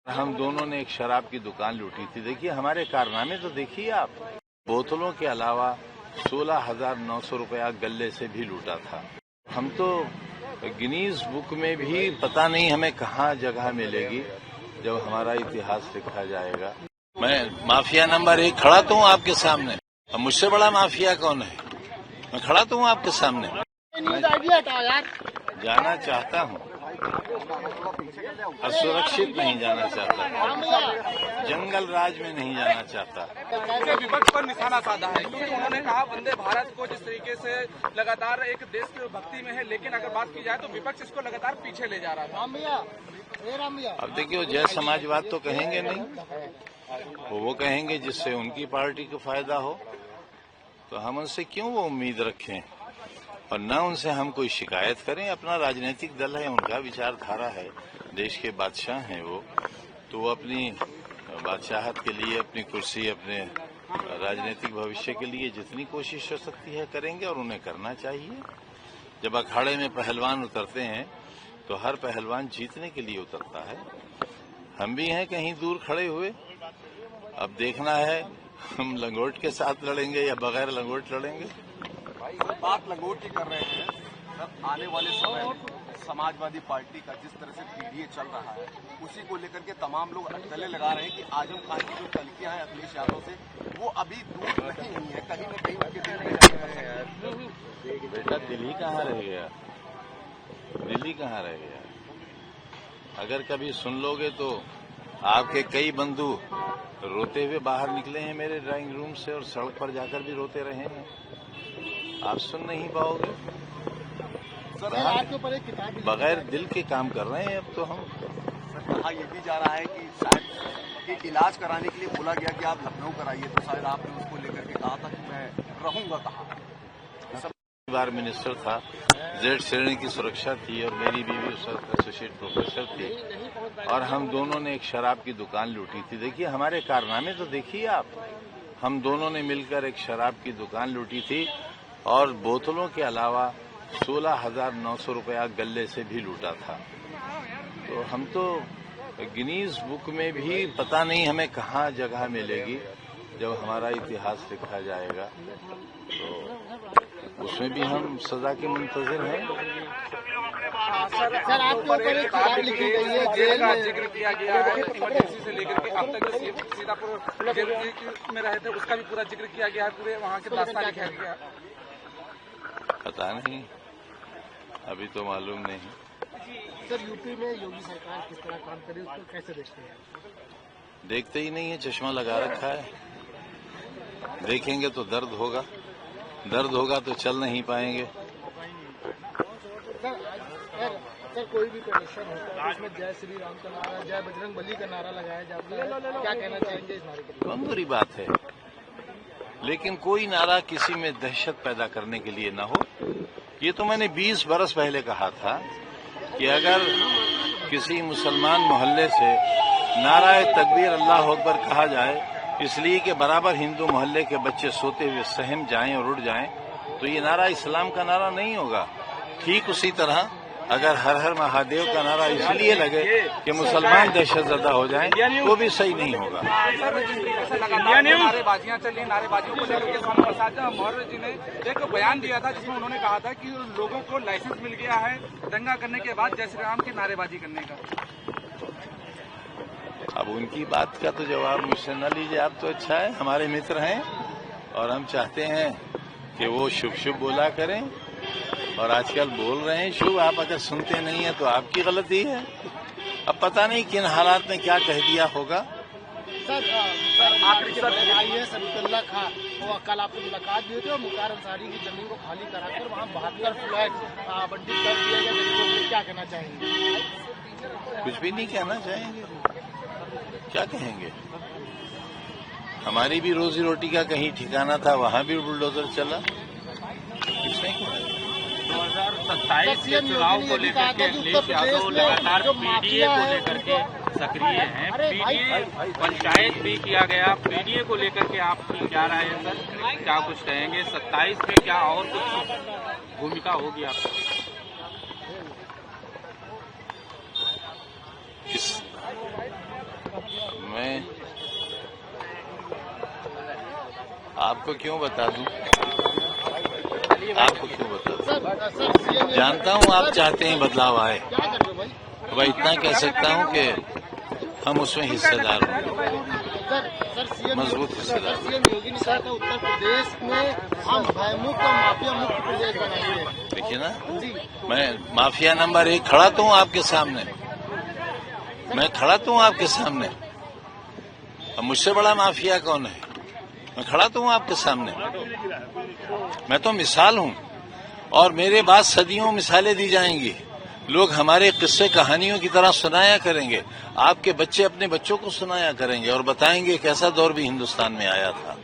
हम दोनों ने एक शराब की दुकान लूटी थी। देखिए हमारे कारनामे तो देखिए आप। बोतलों के अलावा 16,900 रुपया गल्ले से भी लूटा था। हम तो गिनीज बुक में भी पता नहीं हमें कहाँ जगह मिलेगी जब हमारा इतिहास लिखा जाएगा। मैं माफिया नंबर 1 खड़ा तो हूँ आपके सामने। अब मुझसे बड़ा माफिया कौन है? मैं खड़ा तो हूँ आपके सामने। मैं जाना चाहता हूँ, असुरक्षित नहीं जाना चाहता, जंगल राज में नहीं जाना चाहता। विपक्ष पर निशाना साधा है क्योंकि उन्होंने कहा वंदे भारत को जिस तरीके से लगातार एक देश की भक्ति में है, लेकिन अगर बात की जाए तो विपक्ष इसको लगातार पीछे ले जा रहा था। अब देखिए जय समाजवाद तो कहेंगे नहीं, वो कहेंगे जिससे उनकी पार्टी को फायदा हो, तो हम उनसे क्यों वो उम्मीद रखें और न उनसे हम कोई शिकायत करें। अपना राजनीतिक दल है, उनका विचारधारा है, देश के बादशाह हैं वो, तो वो अपनी बादशाहत के लिए, अपनी कुर्सी, अपने राजनीतिक भविष्य के लिए जितनी कोशिश हो सकती है करेंगे और उन्हें करना चाहिए। जब अखाड़े में पहलवान उतरते हैं तो हर पहलवान जीतने के लिए उतरता है। हम भी हैं कहीं दूर खड़े हुए, अब देखना है हम लंगोट के साथ लड़ेंगे या बगैर लंगोट लड़ेंगे। बात लंगोट की कर रहे हैं सर, आने वाले समय में समाजवादी पार्टी का जिस तरह से पीडीए चल रहा है उसी को लेकर के तमाम लोग गले लगा रहे हैं कि आजम खान की जो तलकियां हैं अखिलेश यादव से वो अभी दूर नहीं हुई है, कहीं न कहीं उनके दिल में। बेटा दिल्ली कहाँ रह गया, दिल्ली कहाँ रह गया? अगर कभी सुन लोगे तो आपके कई बंधु रोते हुए बाहर निकले हैं मेरे ड्राइंग रूम से और सड़क पर जाकर भी रोते रहे हैं। आप सुन नहीं पाओगे। बगैर दिल के काम कर रहे हैं अब तो हम। कहा यह भी जा रहा है कि शायद कि इलाज कराने के लिए बोला गया कि आप लखनऊ कराइए, तो शायद आपने उसको लेकर के कहा था कि मैं रहूंगा कहाँ। बार मिनिस्टर था, जेड श्रेणी की सुरक्षा थी और मेरी बीवी उस वक्त एसोसिएट प्रोफेसर थी और हम दोनों ने एक शराब की दुकान लूटी थी। देखिए हमारे कारनामे तो देखिए आप। हम दोनों ने मिलकर एक शराब की दुकान लूटी थी और बोतलों के अलावा 16,900 रुपया गल्ले से भी लूटा था। तो हम तो गिनीज बुक में भी पता नहीं हमें कहाँ जगह मिलेगी जब हमारा इतिहास लिखा जाएगा, तो उसमें भी हम सजा के मुंतजिर हैं। सर आपके ऊपर एक किताब लिखी गई है, जेल का जिक्र किया गया है, इमरजेंसी से लेकर के अब तक जो सीतापुर जेल में रहे थे उसका भी पूरा जिक्र किया गया है, पूरे वहाँ के दास्तान लिखा गया। पता नहीं, अभी तो मालूम नहीं। सर यूपी में योगी सरकार किस तरह काम करे उसको कैसे देखते हैं? देखते ही नहीं है, चश्मा लगा रखा है। देखेंगे तो दर्द होगा, दर्द होगा तो चल नहीं पाएंगे। सर कोई भी प्रदर्शन होता है उसमें जय श्री राम का नारा, जय बजरंग बली का नारा लगाया जाता है, क्या कहना चाहेंगे इस नारे के लिए? बहुत बुरी बात है, लेकिन कोई नारा किसी में दहशत पैदा करने के लिए न हो। ये तो मैंने 20 बरस पहले कहा था कि अगर किसी मुसलमान मोहल्ले से नाराए तकबीर अल्लाह अकबर कहा जाए इसलिए कि बराबर हिंदू मोहल्ले के बच्चे सोते हुए सहम जाएं और उड़ जाएं, तो ये नारा इस्लाम का नारा नहीं होगा। ठीक उसी तरह अगर हर हर महादेव का नारा इसलिए लगे कि मुसलमान दहशतजदा हो जाएं, तो भी सही नहीं होगा। नारेबाजियां चली, नारेबाजियों को लेकर के स्वामी प्रसाद मौर्य जी ने एक बयान दिया था जिसमें उन्होंने कहा था कि लोगों को लाइसेंस मिल गया है दंगा करने के बाद जय श्री राम की नारेबाजी करने का। अब उनकी बात का तो जवाब मुझसे न लीजिए आप, तो अच्छा है, हमारे मित्र हैं और हम चाहते हैं कि वो शुभ शुभ बोला करें और आजकल बोल रहे हैं शुभ। आप अगर सुनते नहीं है तो आपकी गलती है। अब पता नहीं किन हालात में क्या कह दिया होगा। सर आखिरी IAS अब्दुल्ला खां वो कल आपको मुलाकात भी हुई थी और मुख्तार अंसारी की जमीन को खाली कराकर वहाँ 72 फ्लैट बंटी कर दिया गया, क्या कहना चाहेंगे? कुछ भी नहीं कहना चाहेंगे, क्या कहेंगे? हमारी भी रोजी रोटी का कहीं ठिकाना था, वहाँ भी बुलडोजर चला। कुछ नहीं कहा। 2027 के चुनाव को लेकर के अखिलेश यादव लगातार पीडीए को लेकर के सक्रिय हैं। पीडीए पंचायत भी किया गया, पीडीए को लेकर के आपकी क्या राय है सर, क्या कुछ कहेंगे? 27 में क्या और कुछ भूमिका होगी आपकी? आपको क्यों बता दूं? आपको क्यों बता दूं? सर सीएम जानता हूं आप चाहते हैं बदलाव आए, क्या कर रहे हो भाई? तो भाई इतना कह सकता हूं कि हम उसमें हिस्सेदार होंगे, सर सीएम मजबूत हिस्सेदार। सीएम योगी ने कहा था उत्तर प्रदेश में हम भयमुक्त और माफिया मुक्त प्रदेश बनाएंगे। देखिए ना, जी मैं माफिया नंबर 1 खड़ा तो हूं आपके सामने, मैं खड़ा तो हूं आपके सामने। अब मुझसे बड़ा माफिया कौन है? मैं खड़ा तो हूं आपके सामने, मैं तो मिसाल हूं और मेरे बाद सदियों मिसालें दी जाएंगी। लोग हमारे किस्से कहानियों की तरह सुनाया करेंगे, आपके बच्चे अपने बच्चों को सुनाया करेंगे और बताएंगे कैसा दौर भी हिंदुस्तान में आया था।